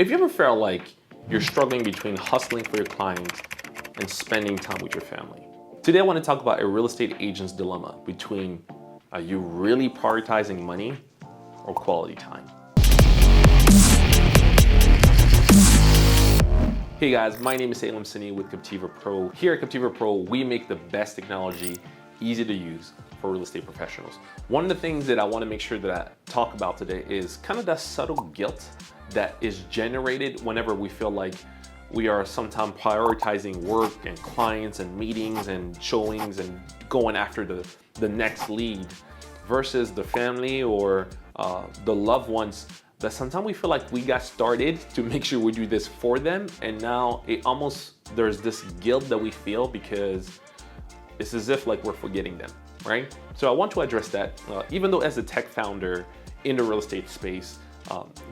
If you ever felt like you're struggling between hustling for your clients and spending time with your family, today I want to talk about a real estate agent's dilemma between are you really prioritizing money or quality time? Hey guys, my name is Semblance with Kaptiva Pro. Here at Kaptiva Pro, we make the best technology easy to use for real estate professionals. One of the things that I want to make sure that I talk about today is kind of that subtle guilt that is generated whenever we feel like we are sometimes prioritizing work and clients and meetings and showings and going after the next lead versus the family or the loved ones that sometimes we feel like we got started to make sure we do this for them, and now there's this guilt that we feel because it's as if like we're forgetting them, right? So I want to address that, even though as a tech founder in the real estate space,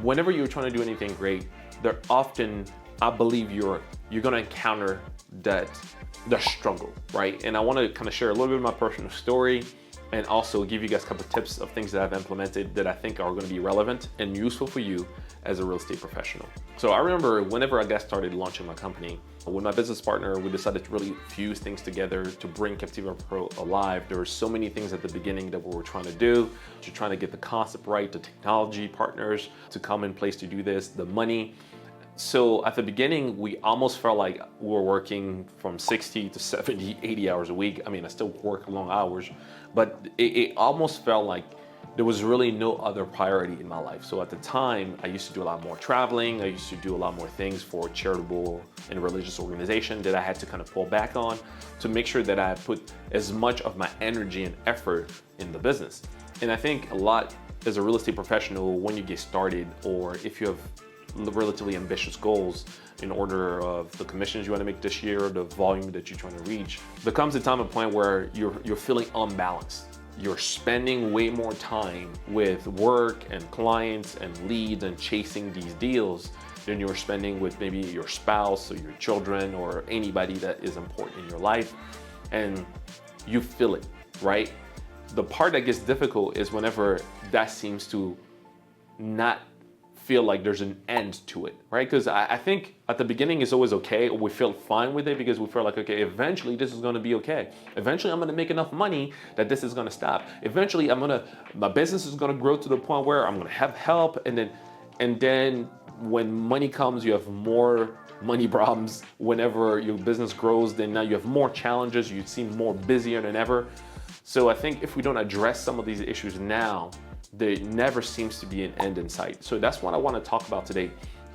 whenever you're trying to do anything great, there often, I believe you're gonna encounter the struggle, right? And I wanna kind of share a little bit of my personal story and also give you guys a couple of tips of things that I've implemented that I think are gonna be relevant and useful for you as a real estate professional. So I remember whenever I got started launching my company, with my business partner, we decided to really fuse things together to bring Kaptiva Pro alive. There were so many things at the beginning that we were trying to do, trying to get the concept right, the technology partners to come in place to do this, the money. So at the beginning, we almost felt like we were working from 60 to 70, 80 hours a week. I mean, I still work long hours, but it almost felt like there was really no other priority in my life. So at the time, I used to do a lot more traveling. I used to do a lot more things for charitable and religious organization that I had to kind of pull back on to make sure that I put as much of my energy and effort in the business. And I think a lot as a real estate professional, when you get started, or if you have relatively ambitious goals in order of the commissions you want to make this year, the volume that you're trying to reach, there comes a time and point where you're feeling unbalanced. You're spending way more time with work and clients and leads and chasing these deals than you're spending with maybe your spouse or your children or anybody that is important in your life. And you feel it, right? The part that gets difficult is whenever that seems to not feel like there's an end to it, right? Because I think at the beginning it's always okay. We feel fine with it because we feel like, okay, eventually this is gonna be okay. Eventually I'm gonna make enough money that this is gonna stop. Eventually my business is gonna grow to the point where I'm gonna have help. And then when money comes, you have more money problems. Whenever your business grows, then now you have more challenges. You seem more busier than ever. So I think if we don't address some of these issues now, there never seems to be an end in sight. So that's what I want to talk about today.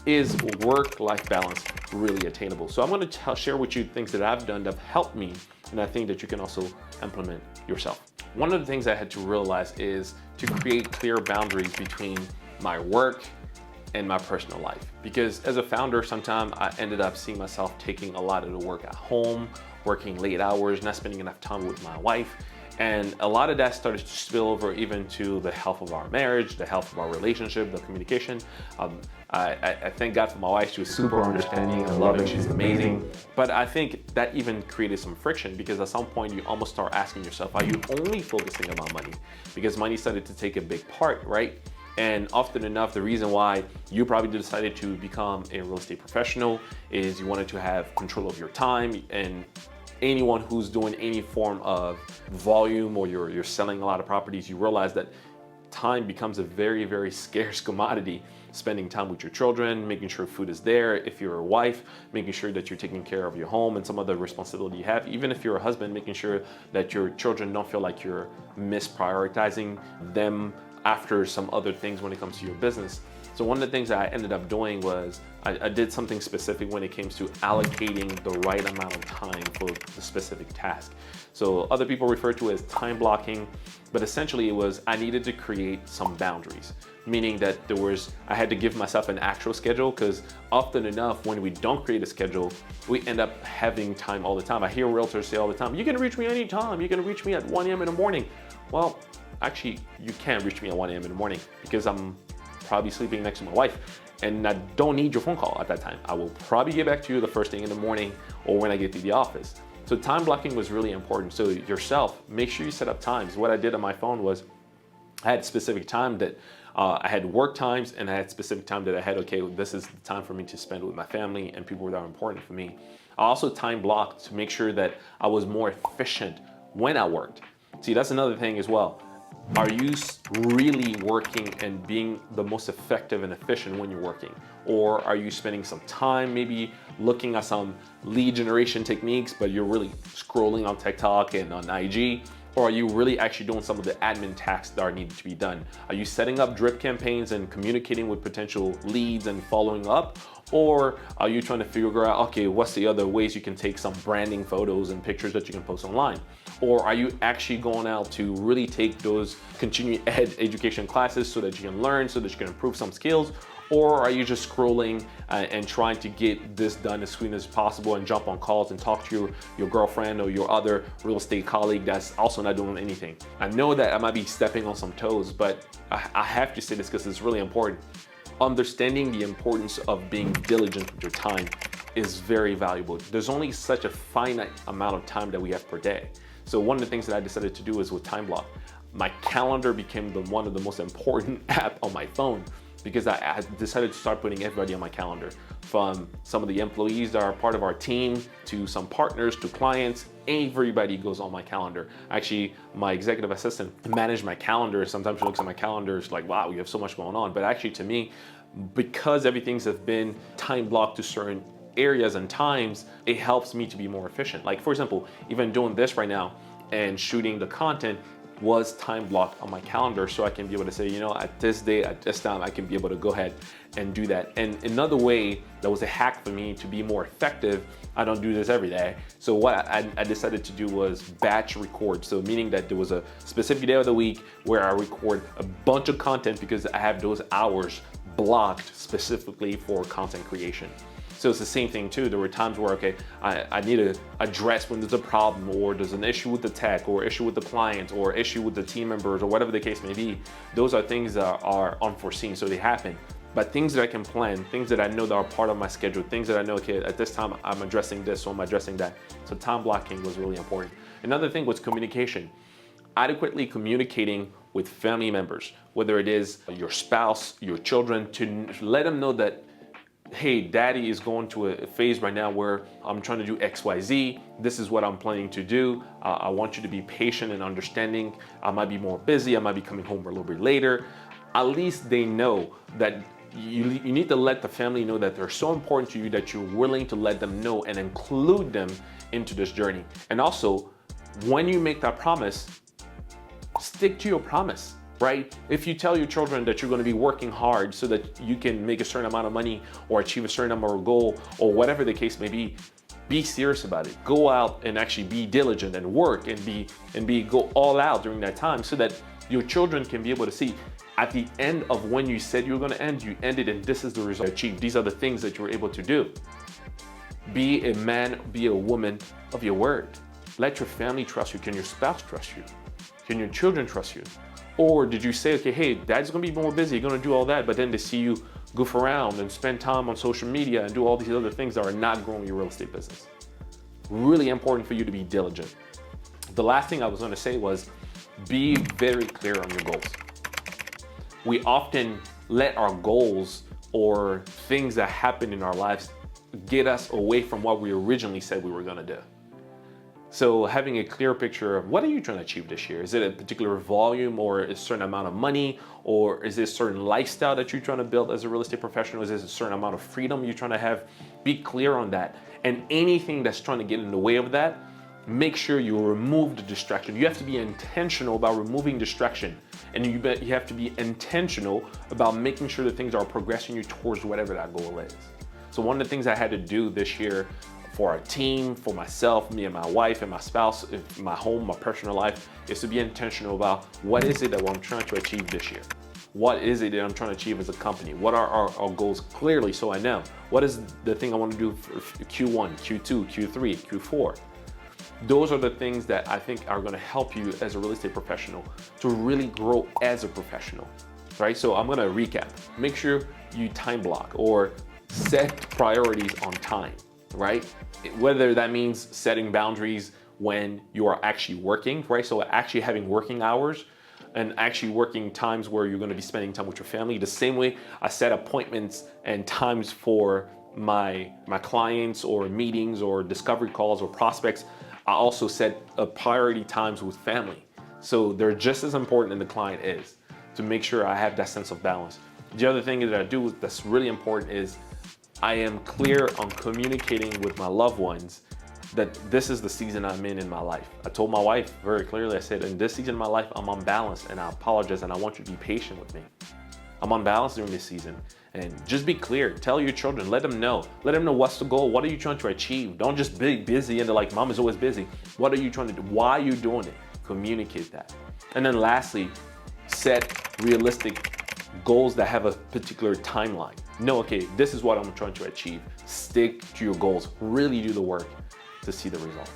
Is work-life balance really attainable? So I'm going to share with you things that I've done that have helped me, and I think that you can also implement yourself. One of the things I had to realize is to create clear boundaries between my work and my personal life. Because as a founder, sometimes I ended up seeing myself taking a lot of the work at home, working late hours, not spending enough time with my wife. And a lot of that started to spill over even to the health of our marriage, the health of our relationship, the communication. I thank God for my wife. She was super understanding and loving. She's amazing. But I think that even created some friction because at some point you almost start asking yourself, are you only focusing about money? Because money started to take a big part, right? And often enough, the reason why you probably decided to become a real estate professional is you wanted to have control of your time. And anyone who's doing any form of volume or you're selling a lot of properties, you realize that time becomes a very, very scarce commodity. Spending time with your children, making sure food is there. If you're a wife, making sure that you're taking care of your home and some other responsibility you have. Even if you're a husband, making sure that your children don't feel like you're misprioritizing them after some other things when it comes to your business. So one of the things that I ended up doing was I did something specific when it came to allocating the right amount of time for the specific task. So other people refer to it as time blocking, but essentially it was I needed to create some boundaries, meaning that I had to give myself an actual schedule because often enough when we don't create a schedule, we end up having time all the time. I hear realtors say all the time, you can reach me anytime, you can reach me at 1 a.m. in the morning. Well, actually, you can't reach me at 1 a.m. in the morning because I'm probably sleeping next to my wife and I don't need your phone call at that time. I will probably get back to you the first thing in the morning or when I get to the office. So time blocking was really important. So yourself, make sure you set up times. What I did on my phone was I had a specific time that I had work times and I had specific time that I had, okay, this is the time for me to spend with my family and people that are important for me. I also time blocked to make sure that I was more efficient when I worked. See, that's another thing as well. Are you really working and being the most effective and efficient when you're working? Or are you spending some time maybe looking at some lead generation techniques, but you're really scrolling on TikTok and on IG? Or are you really actually doing some of the admin tasks that are needed to be done? Are you setting up drip campaigns and communicating with potential leads and following up? Or are you trying to figure out, okay, what's the other ways you can take some branding photos and pictures that you can post online? Or are you actually going out to really take those continuing education classes so that you can learn, so that you can improve some skills? Or are you just scrolling and trying to get this done as soon as possible and jump on calls and talk to your girlfriend or your other real estate colleague that's also not doing anything? I know that I might be stepping on some toes, but I have to say this because it's really important. Understanding the importance of being diligent with your time is very valuable. There's only such a finite amount of time that we have per day. So one of the things that I decided to do is with Time Block, my calendar became one of the most important app on my phone, because I decided to start putting everybody on my calendar, from some of the employees that are part of our team to some partners to clients. Everybody goes on my calendar. Actually, my executive assistant managed my calendar. Sometimes she looks at my calendar, it's like, wow, you have so much going on. But actually to me, because everything's have been time blocked to certain areas and times, it helps me to be more efficient. Like for example, even doing this right now and shooting the content was time blocked on my calendar, so I can be able to say, you know, at this day, at this time, I can be able to go ahead and do that. And another way that was a hack for me to be more effective, I don't do this every day. So what I decided to do was batch record. So meaning that there was a specific day of the week where I record a bunch of content because I have those hours blocked specifically for content creation. So it's the same thing too. There were times where, okay, I need to address when there's a problem or there's an issue with the tech or issue with the client or issue with the team members or whatever the case may be. Those are things that are unforeseen, so they happen. But things that I can plan, things that I know that are part of my schedule, things that I know, okay, at this time I'm addressing this, so I'm addressing that. So time blocking was really important. Another thing was communication. Adequately communicating with family members, whether it is your spouse, your children, to let them know that, hey, daddy is going to a phase right now where I'm trying to do XYZ. This is what I'm planning to do. I want you to be patient and understanding. I might be more busy. I might be coming home a little bit later. At least they know that you need to let the family know that they're so important to you that you're willing to let them know and include them into this journey. And also, when you make that promise, stick to your promise. Right? If you tell your children that you're going to be working hard so that you can make a certain amount of money or achieve a certain number of goal or whatever the case may be serious about it. Go out and actually be diligent and work and go all out during that time so that your children can be able to see at the end of when you said you were going to end, you ended and this is the result achieved. These are the things that you were able to do. Be a man, be a woman of your word. Let your family trust you. Can your spouse trust you? Can your children trust you? Or did you say, okay, hey, dad's gonna be more busy, you're gonna do all that, but then they see you goof around and spend time on social media and do all these other things that are not growing your real estate business. Really important for you to be diligent. The last thing I was gonna say was be very clear on your goals. We often let our goals or things that happen in our lives get us away from what we originally said we were gonna do. So having a clear picture of what are you trying to achieve this year? Is it a particular volume or a certain amount of money? Or is it a certain lifestyle that you're trying to build as a real estate professional? Is it a certain amount of freedom you're trying to have? Be clear on that. And anything that's trying to get in the way of that, make sure you remove the distraction. You have to be intentional about removing distraction. And you have to be intentional about making sure that things are progressing you towards whatever that goal is. So one of the things I had to do this year for our team, for myself, me and my wife and my spouse, my home, my personal life, is to be intentional about what is it that I'm trying to achieve this year? What is it that I'm trying to achieve as a company? What are our goals clearly so I know? What is the thing I want to do for Q1, Q2, Q3, Q4? Those are the things that I think are going to help you as a real estate professional to really grow as a professional, right? So I'm going to recap. Make sure you time block or set priorities on time, right? Whether that means setting boundaries when you are actually working, right? So actually having working hours, and actually working times where you're going to be spending time with your family. The same way I set appointments and times for my clients or meetings or discovery calls or prospects, I also set a priority times with family. So they're just as important as the client is, to make sure I have that sense of balance. The other thing that I do that's really important is I am clear on communicating with my loved ones that this is the season I'm in my life. I told my wife very clearly, I said, in this season of my life, I'm unbalanced and I apologize and I want you to be patient with me. I'm unbalanced during this season. And just be clear, tell your children, let them know what's the goal, what are you trying to achieve? Don't just be busy and they're like, mom is always busy. What are you trying to do? Why are you doing it? Communicate that. And then lastly, set realistic goals that have a particular timeline. No, okay, this is what I'm trying to achieve. Stick to your goals, really do the work to see the results.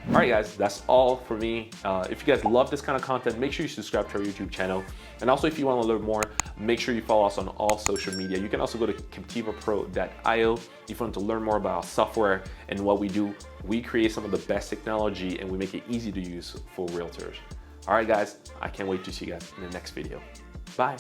All right, guys, that's all for me. If you guys love this kind of content, make sure you subscribe to our YouTube channel. And also, if you want to learn more, make sure you follow us on all social media. You can also go to kaptivapro.io if you want to learn more about our software and what we do. We create some of the best technology and we make it easy to use for realtors. All right, guys, I can't wait to see you guys in the next video. Bye.